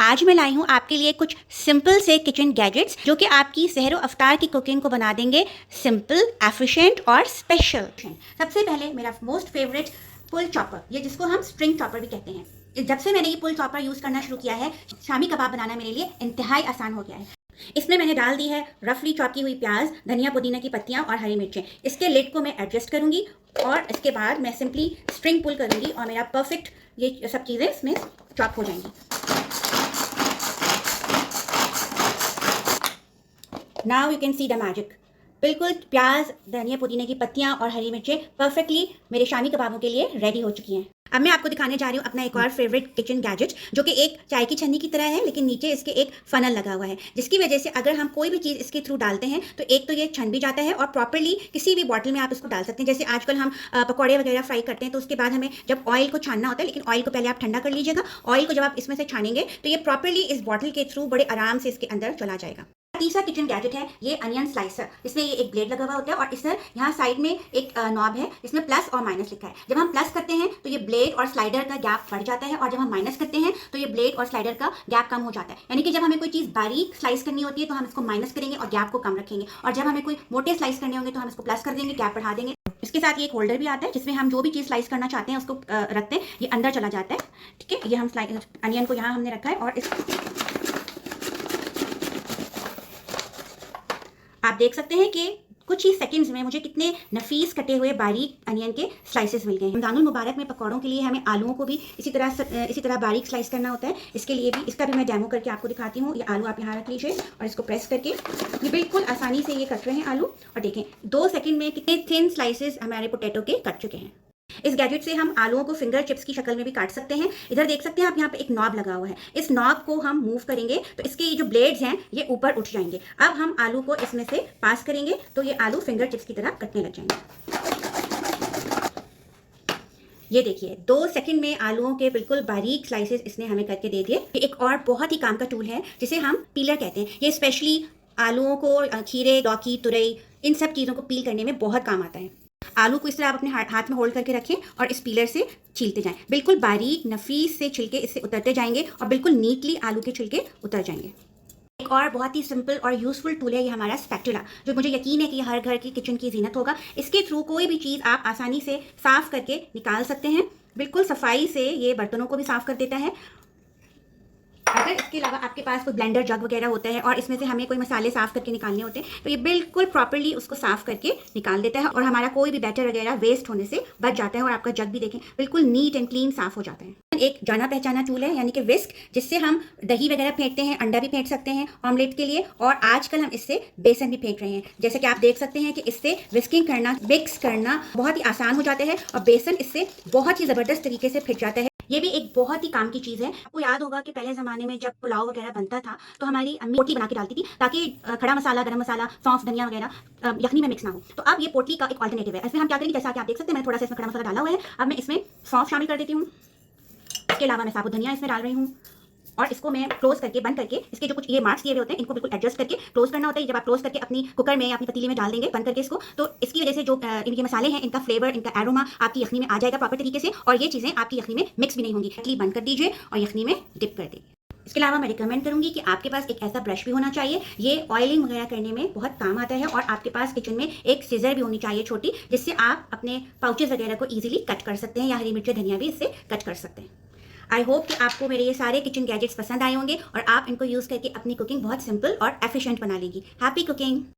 आज मैं लाई हूँ आपके लिए कुछ सिंपल से किचन गैजेट्स जो कि आपकी सहरो अफ्तार की कुकिंग को बना देंगे सिंपल, एफिशिएंट और स्पेशल। सबसे पहले मेरा मोस्ट फेवरेट पुल चॉपर, ये जिसको हम स्ट्रिंग चॉपर भी कहते हैं। जब से मैंने ये पुल चॉपर यूज़ करना शुरू किया है, शामी कबाब बनाना मेरे लिए इंतहाई आसान हो गया है। इसमें मैंने डाल दी है रफली चॉप की हुई प्याज, धनिया पुदीना की पत्तियां और हरी मिर्चें। इसके लिड को मैं एडजस्ट करूंगी और इसके बाद मैं सिंपली स्ट्रिंग पुल करूंगी और मेरा परफेक्ट ये सब चीज़ें इसमें चॉप हो जाएंगी। Now you can see the magic. बिल्कुल प्याज, धनिया पुदीने की पत्तियां और हरी मिर्चें परफेक्टली मेरे शामी कबाबों के लिए रेडी हो चुकी हैं। अब मैं आपको दिखाने जा रही हूँ अपना एक और फेवरेट किचन गैजेट जो कि एक चाय की छन्नी की तरह है, लेकिन नीचे इसके एक फनल लगा हुआ है, जिसकी वजह से अगर हम कोई भी चीज़ इसके थ्रू डालते हैं तो एक तो ये छन भी जाता है और प्रॉपर्ली किसी भी बॉटल में आप इसको डाल सकते हैं। जैसे आजकल हम पकौड़े वगैरह फ्राई करते हैं तो उसके बाद हमें जब ऑयल को छानना होता है, लेकिन ऑयल को पहले आप ठंडा कर लीजिएगा। ऑयल को जब आप इसमें से छानेंगे तो ये प्रॉपर्ली इस बॉटल के थ्रू बड़े आराम से इसके अंदर चला जाएगा। तीसरा किचन गैजेट है ये अनियन स्लाइसर। इसमें ये एक ब्लेड लगा हुआ होता है और इसमें यहाँ साइड में एक नॉब है, इसमें प्लस और माइनस लिखा है। जब हम प्लस करते हैं तो ये ब्लेड और स्लाइडर का गैप बढ़ जाता है और जब हम माइनस करते हैं तो ये ब्लेड और स्लाइडर का गैप कम हो जाता है। यानी कि जब हमें कोई चीज़ बारीक स्लाइस करनी होती है तो हम इसको माइनस करेंगे और गैप को कम रखेंगे, और जब हमें कोई मोटे स्लाइस करने होंगे तो हम इसको प्लस कर देंगे, गैप बढ़ा देंगे। इसके साथ ये एक होल्डर भी आता है जिसमें हम जो भी चीज़ स्लाइस करना चाहते हैं उसको रखते हैं, ये अंदर चला जाता है। ठीक है, ये हम अनियन को यहाँ हमने रखा है और इस आप देख सकते हैं कि कुछ ही सेकंड्स में मुझे कितने नफीस कटे हुए बारीक अनियन के स्लाइसेस मिल गए हैं। रमज़ानुल मुबारक में पकौड़ों के लिए हमें आलूओं को भी इसी तरह बारीक स्लाइस करना होता है। इसके लिए भी इसका भी मैं डेमो करके आपको दिखाती हूँ। ये आलू आप यहाँ रख लीजिए और इसको प्रेस करके ये बिल्कुल आसानी से ये कट रहे हैं आलू, और देखें 2 सेकंड में कितने थिन स्लाइसेस हमारे पोटैटो के कट चुके हैं। इस गैजेट से हम आलूओं को फिंगर चिप्स की शक्ल में भी काट सकते हैं। इधर देख सकते हैं आप, यहाँ पे एक नॉब लगा हुआ है। इस नॉब को हम मूव करेंगे तो इसके ये जो ब्लेड्स हैं ये ऊपर उठ जाएंगे। अब हम आलू को इसमें से पास करेंगे तो ये आलू फिंगर चिप्स की तरह कटने लग जाएंगे। ये देखिए 2 सेकंड में आलूओं के बिल्कुल बारीक स्लाइसेस इसने हमें करके दे दिए। एक और बहुत ही काम का टूल है जिसे हम पीलर कहते हैं। ये स्पेशली आलूओं को, खीरे, लौकी, तुरई, इन सब चीज़ों को पील करने में बहुत काम आता है। आलू को इस तरह आप अपने हाथ में होल्ड करके रखें और इस पीलर से छीलते जाएं। बिल्कुल बारीक नफीस से छिलके इससे उतरते जाएंगे और बिल्कुल नीटली आलू के छिलके उतर जाएंगे। एक और बहुत ही सिंपल और यूज़फुल टूल है ये हमारा स्पैटुला, जो मुझे यकीन है कि हर घर की किचन की जीनत होगा। इसके थ्रू कोई भी चीज़ आप आसानी से साफ़ करके निकाल सकते हैं। बिल्कुल सफाई से ये बर्तनों को भी साफ़ कर देता है। अगर इसके अलावा आपके पास कोई ब्लेंडर जग वगैरह होता है और इसमें से हमें कोई मसाले साफ़ करके निकालने होते हैं तो ये बिल्कुल प्रॉपर्ली उसको साफ़ करके निकाल देता है और हमारा कोई भी बैटर वगैरह वेस्ट होने से बच जाता है और आपका जग भी देखें बिल्कुल नीट एंड क्लीन साफ़ हो जाता है। एक जाना पहचाना टूल है यानी कि विस्क, जिससे हम दही वगैरह फेंटते हैं, अंडा भी फेंट सकते हैं ऑमलेट के लिए, और आजकल हम इससे बेसन भी फेंट रहे हैं। जैसे कि आप देख सकते हैं कि इससे विस्किंग करना, मिक्स करना बहुत ही आसान हो जाता है और बेसन इससे बहुत ही ज़बरदस्त तरीके से फेंट जाता है। ये भी एक बहुत ही काम की चीज़ है। आपको याद होगा कि पहले ज़माने में जब पुलाव वगैरह बनता था तो हमारी अम्मी पोटली बना के डालती थी ताकि खड़ा मसाला, गरम मसाला, सौंफ, धनिया वगैरह यखनी में मिक्स ना हो। तो अब ये पोटली का एक ऑल्टरनेटिव है। इसमें हम क्या करेंगे, जैसा कि आप देख सकते हैं मैंने थोड़ा सा इसमें खड़ा मसाला डाला हुआ है। अब मैं इसमें सौंफ शामिल कर देती हूँ। इसके अलावा मैं साबुत धनिया इसमें डाल रही हूँ और इसको मैं क्लोज करके, बंद करके, इसके जो कुछ ये मार्क्स दिए हुए होते हैं इनको बिल्कुल एडजस्ट करके क्लोज करना होता है। जब आप क्लोज करके अपनी कुकर में या अपनी पतीली में डाल देंगे बंद करके इसको, तो इसकी वजह से जो इनके मसाले हैं, इनका फ्लेवर, इनका एरोमा आपकी यखनी में आ जाएगा प्रॉपर तरीके से और ये चीज़ें आपकी यखनी में मिक्स भी नहीं होंगी। पतली बंद कर दीजिए और यखनी में डिप कर दीजिए। इसके अलावा मैं रिकमेंड करूंगी कि आपके पास एक ऐसा ब्रश भी होना चाहिए। ये ऑयलिंग वगैरह करने में बहुत काम आता है, और आपके पास किचन में एक सीजर भी होनी चाहिए छोटी, जिससे आप अपने पाउचेस वगैरह को ईजिली कट कर सकते हैं, या हरी मिर्च, धनिया भी इससे कट कर सकते हैं। आई होप कि आपको मेरे ये सारे किचन गैजेट्स पसंद आए होंगे और आप इनको यूज़ करके अपनी कुकिंग बहुत सिंपल और एफिशिएंट बना लेंगी। Happy cooking.